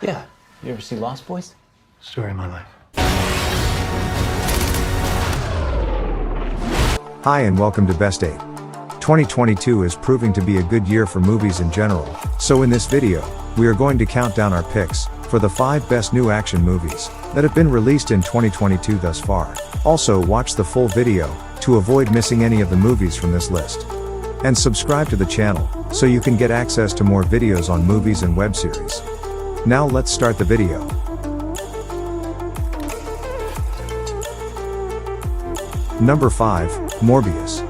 Yeah. You ever see Lost Boys? Story of my life. Hi and welcome to Best 8. 2022 is proving to be a good year for movies in general, so in this video, we are going to count down our picks for the 5 best new action movies that have been released in 2022 thus far. Also watch the full video to avoid missing any of the movies from this list. And subscribe to the channel so you can get access to more videos on movies and web series. Now let's start the video. Number 5, Morbius.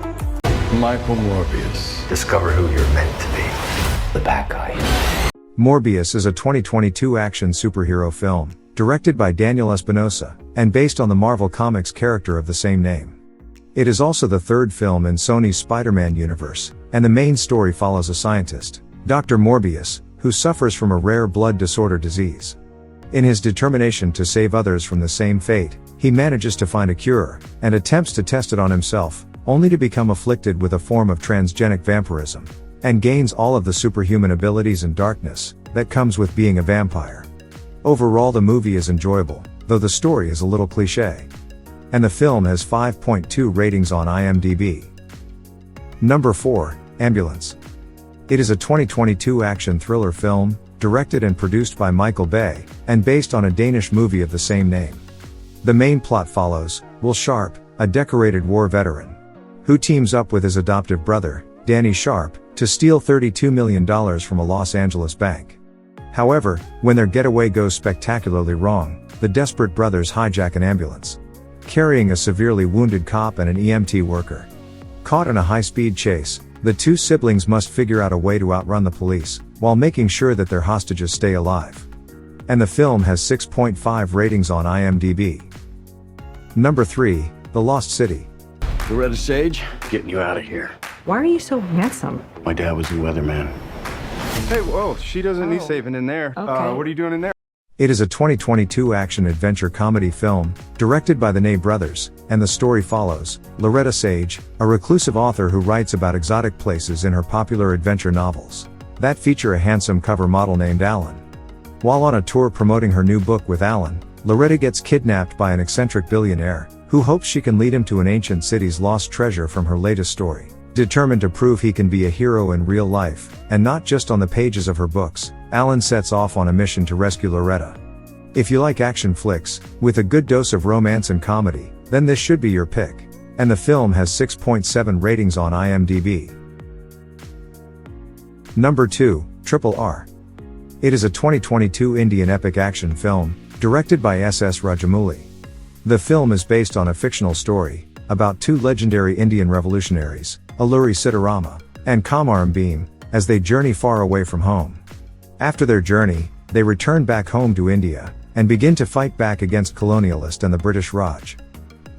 Michael Morbius. Discover who you're meant to be. The bad guy. Morbius is a 2022 action superhero film, directed by Daniel Espinosa, and based on the Marvel Comics character of the same name. It is also the third film in Sony's Spider-Man universe, and the main story follows a scientist, Dr. Morbius, who suffers from a rare blood disorder disease. In his determination to save others from the same fate, he manages to find a cure, and attempts to test it on himself, only to become afflicted with a form of transgenic vampirism, and gains all of the superhuman abilities and darkness that comes with being a vampire. Overall, the movie is enjoyable, though the story is a little cliché. And the film has 5.2 ratings on IMDb. Number 4, Ambulance. It is a 2022 action thriller film, directed and produced by Michael Bay, and based on a Danish movie of the same name. The main plot follows Will Sharp, a decorated war veteran, who teams up with his adoptive brother, Danny Sharp, to steal $32 million from a Los Angeles bank. However, when their getaway goes spectacularly wrong, the desperate brothers hijack an ambulance, carrying a severely wounded cop and an EMT worker. Caught in a high-speed chase, the two siblings must figure out a way to outrun the police, while making sure that their hostages stay alive. And the film has 6.5 ratings on IMDb. Number 3, The Lost City. Loretta Sage, getting you out of here. Why are you so handsome? My dad was a weatherman. Hey, whoa, she doesn't need saving in there. Okay. What are you doing in there? It is a 2022 action-adventure comedy film, directed by the Ney brothers, and the story follows Loretta Sage, a reclusive author who writes about exotic places in her popular adventure novels that feature a handsome cover model named Alan. While on a tour promoting her new book with Alan, Loretta gets kidnapped by an eccentric billionaire, who hopes she can lead him to an ancient city's lost treasure from her latest story. Determined to prove he can be a hero in real life, and not just on the pages of her books, Alan sets off on a mission to rescue Loretta. If you like action flicks, with a good dose of romance and comedy, then this should be your pick. And the film has 6.7 ratings on IMDb. Number 2, RRR. It is a 2022 Indian epic action film, directed by S.S. Rajamouli. The film is based on a fictional story about two legendary Indian revolutionaries, Alluri Sitarama and Kamaram Bhim, as they journey far away from home. After their journey, they return back home to India, and begin to fight back against colonialist and the British Raj.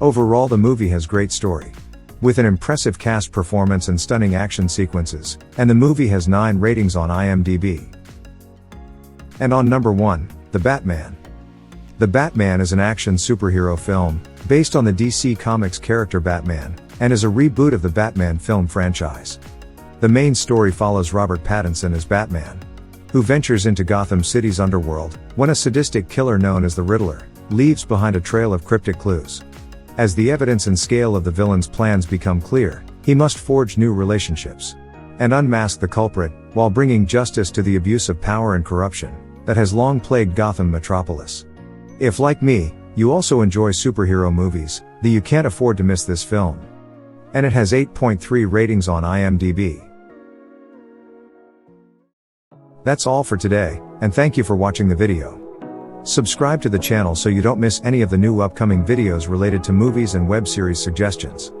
Overall, the movie has great story, with an impressive cast performance and stunning action sequences, and the movie has 9 ratings on IMDb. And on number 1, The Batman. The Batman is an action superhero film, based on the DC Comics character Batman, and is a reboot of the Batman film franchise. The main story follows Robert Pattinson as Batman, who ventures into Gotham City's underworld, when a sadistic killer known as the Riddler leaves behind a trail of cryptic clues. As the evidence and scale of the villain's plans become clear, he must forge new relationships and unmask the culprit, while bringing justice to the abuse of power and corruption that has long plagued Gotham metropolis. If, like me, you also enjoy superhero movies, then you can't afford to miss this film. And it has 8.3 ratings on IMDb. That's all for today, and thank you for watching the video. Subscribe to the channel so you don't miss any of the new upcoming videos related to movies and web series suggestions.